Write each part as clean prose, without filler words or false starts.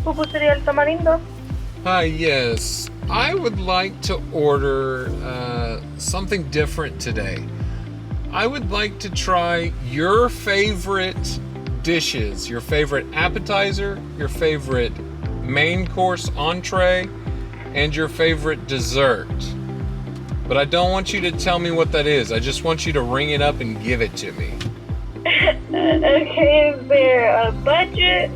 Pupuseria El Tamarindo. Hi, yes. I would like to order something different today. I would like to try your favorite dishes, your favorite appetizer, your favorite main course entree, and your favorite dessert. But I don't want you to tell me what that is. I just want you to ring it up and give it to me. Okay, is there a budget?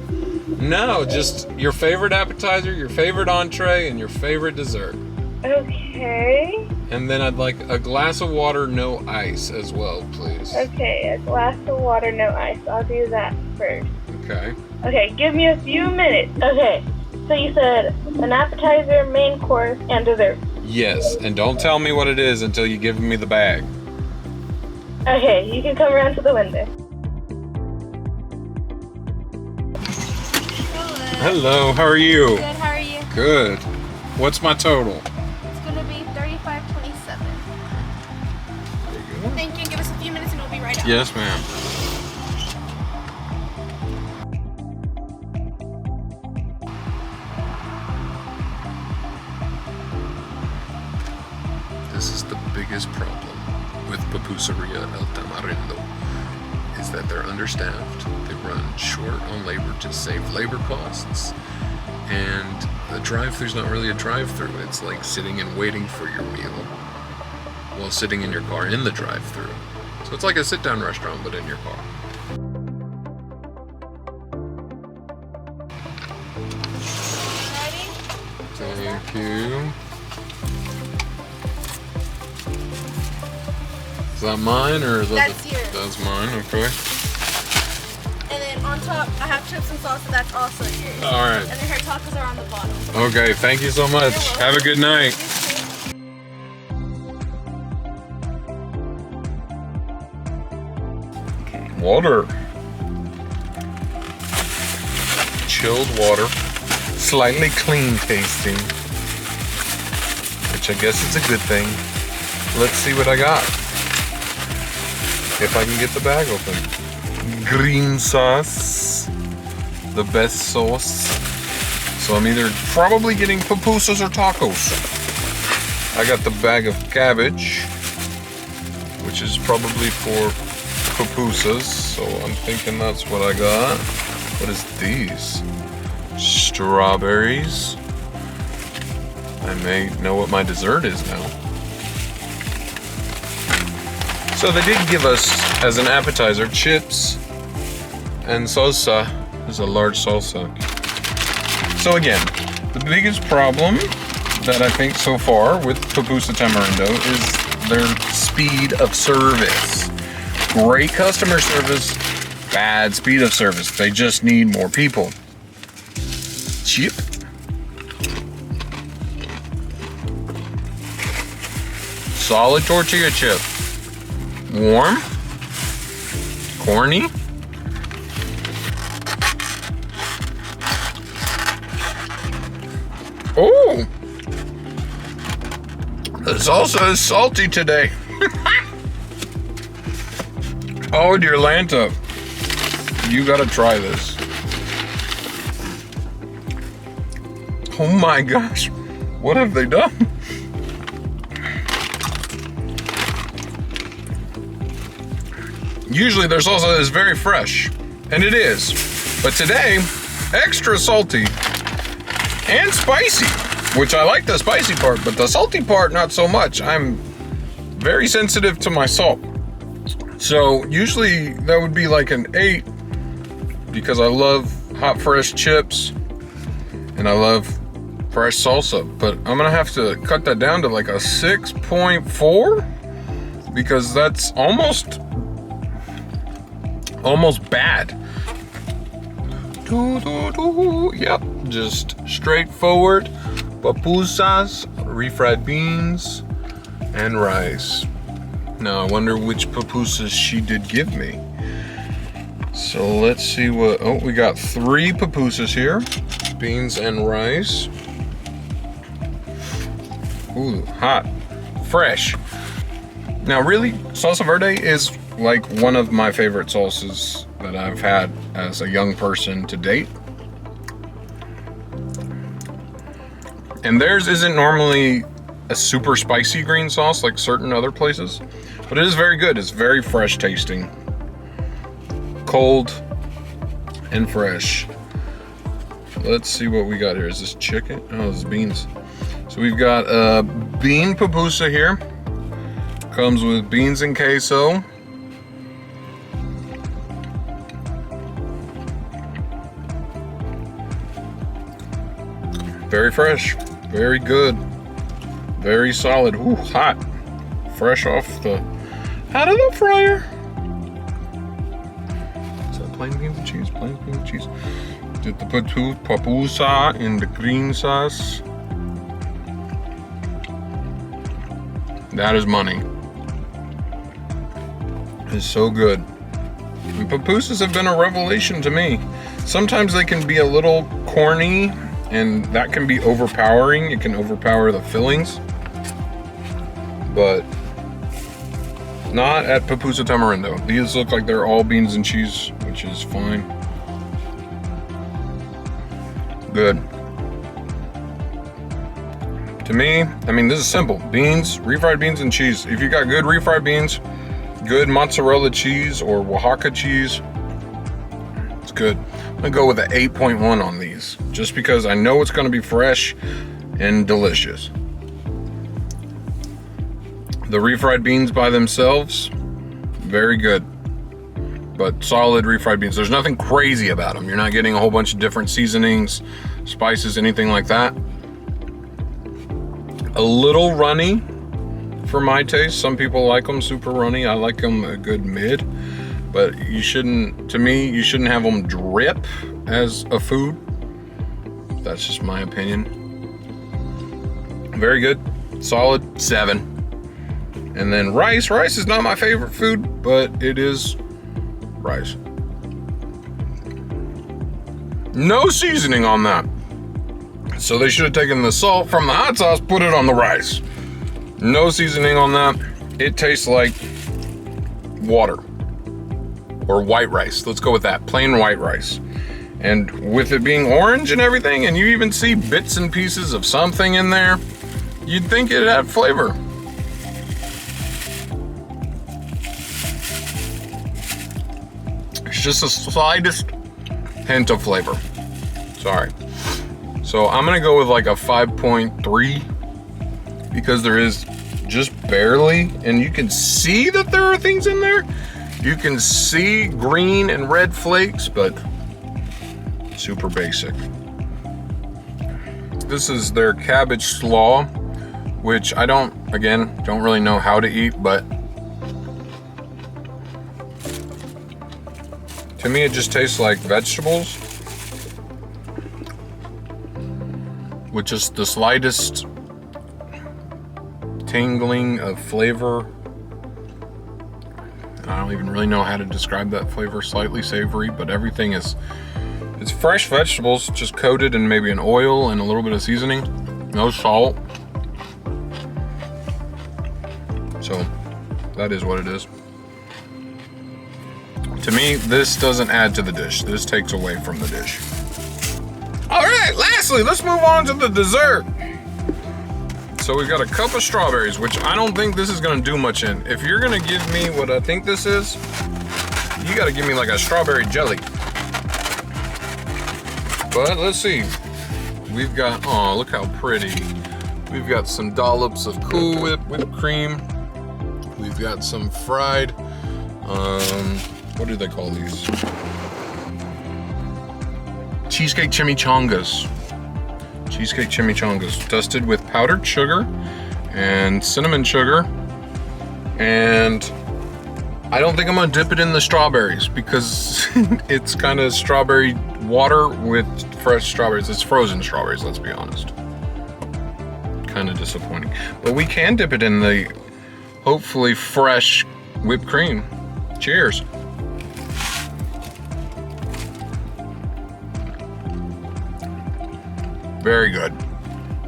No, just your favorite appetizer, your favorite entree, and your favorite dessert. Okay. And then I'd like a glass of water, no ice as well, please. Okay, a glass of water, no ice. I'll do that first. Okay. Okay, give me a few minutes. Okay, so you said an appetizer, main course, and dessert. Yes, and don't tell me what it is until you give me the bag. Okay, you can come around to the window. Hello, how are you? Good, how are you? Good. What's my total? It's gonna be $35.27. There you go. Thank you, give us a few minutes and we'll be right out. Yes, ma'am. This is the biggest problem with Pupuseria El Tamarindo, is that they're understaffed, they run short on labor to save labor costs, and the drive-thru's not really a drive-thru. It's like sitting and waiting for your meal while sitting in your car in the drive-thru. So it's like a sit-down restaurant, but in your car. Ready? Thank you. Is that mine or is that That's yours. That's mine, okay. And then on top, I have chips and salsa, that's also yours. Alright. And then her tacos are on the bottom. Okay, thank you so much. Have a good night. Water. Chilled water. Slightly clean tasting. Which I guess is a good thing. Let's see what I got. If I can get the bag open. Green sauce. The best sauce. So I'm either probably getting pupusas or tacos. I got the bag of cabbage, which is probably for pupusas. So I'm thinking that's what I got. What is these? Strawberries. I may know what my dessert is now. So they did give us, as an appetizer, chips and salsa. There's a large salsa. So again, the biggest problem that I think so far with Pupusa Tamarindo is their speed of service. Great customer service, bad speed of service. They just need more people. Chip. Solid tortilla chip. Warm, corny, oh, the salsa is salty today. Oh dear Lanta, you gotta try this. Oh my gosh, what have they done? Usually their salsa is very fresh, and it is. But today, extra salty and spicy, which I like the spicy part, but the salty part, not so much. I'm very sensitive to my salt. So usually that would be like an 8 because I love hot fresh chips and I love fresh salsa. But I'm gonna have to cut that down to like a 6.4 because that's almost bad. Yep, just straightforward pupusas, refried beans, and rice. Now I wonder which pupusas she did give me. So let's see what, oh, we got 3 pupusas here. Beans and rice. Ooh, hot, fresh. Now really, salsa verde is like one of my favorite salsas that I've had as a young person to date. And theirs isn't normally a super spicy green sauce like certain other places, but it is very good. It's very fresh tasting. Cold and fresh. Let's see what we got here. Is this chicken? Oh, this is beans. So we've got bean pupusa here. Comes with beans and queso. Very fresh, very good, very solid. Ooh, hot, fresh out of the fryer. Is that plain beans and cheese? Plain beans and cheese. Did the pupusa in the green sauce. That is money. It's so good. And pupusas have been a revelation to me. Sometimes they can be a little corny, and that can be overpowering. It can overpower the fillings, but not at Pupuseria El Tamarindo. These look like they're all beans and cheese, which is fine. Good. To me, I mean, this is simple. Beans, refried beans and cheese. If you got good refried beans, good mozzarella cheese or Oaxaca cheese, it's good. I'm gonna go with an 8.1 on these, just because I know it's gonna be fresh and delicious. The refried beans by themselves, very good, but solid refried beans. There's nothing crazy about them. You're not getting a whole bunch of different seasonings, spices, anything like that. A little runny for my taste. Some people like them super runny. I like them a good mid. But you shouldn't, to me, you shouldn't have them drip as a food. That's just my opinion. Very good, solid 7. And then rice. Rice is not my favorite food, but it is rice. No seasoning on that. So they should have taken the salt from the hot sauce, put it on the rice. No seasoning on that. It tastes like water. Or white rice. Let's go with that. Plain white rice. And with it being orange and everything, and you even see bits and pieces of something in there, you'd think it'd have flavor. It's just the slightest hint of flavor. Sorry. So I'm gonna go with like a 5.3 because there is just barely, and you can see that there are things in there. You can see green and red flakes, but super basic. This is their cabbage slaw, which I don't really know how to eat, but to me it just tastes like vegetables with just the slightest tingling of flavor. I don't even really know how to describe that flavor. Slightly savory, but everything is, it's fresh vegetables just coated in maybe an oil and a little bit of seasoning. No salt. So that is what it is. To me, this doesn't add to the dish. This takes away from the dish. All right, lastly, let's move on to the dessert. So we've got a cup of strawberries, which I don't think this is gonna do much in. If you're gonna give me what I think this is, you gotta give me like a strawberry jelly. But let's see. We've got, oh, look how pretty. We've got some dollops of Cool Whip whipped cream. We've got some fried, what do they call these? Cheesecake chimichangas. Cheesecake chimichangas, dusted with powdered sugar and cinnamon sugar. And I don't think I'm gonna dip it in the strawberries because it's kind of strawberry water with fresh strawberries. It's frozen strawberries, let's be honest. Kind of disappointing. But we can dip it in the hopefully fresh whipped cream. Cheers. Very good.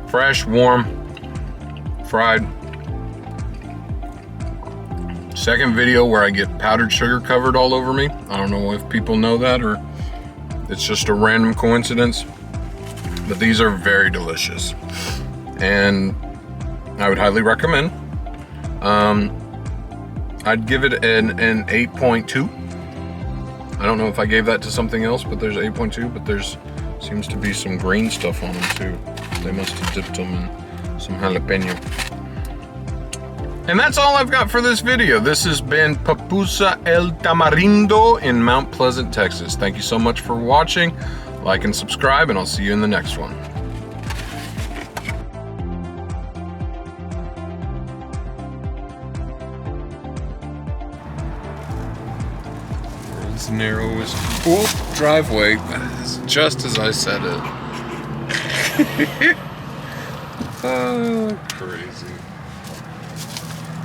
Fresh, warm, fried. Second video where I get powdered sugar covered all over me. I don't know if people know that or it's just a random coincidence, but these are very delicious. and I would highly recommend. I'd give it an 8.2. I don't know if I gave that to something else, but there's 8.2, but there's seems to be some green stuff on them too. They must have dipped them in some jalapeno. And that's all I've got for this video. This has been Pupuseria El Tamarindo in Mount Pleasant, Texas. Thank you so much for watching. Like and subscribe, and I'll see you in the next one. World's narrowest driveway, just as I said it. Oh, crazy.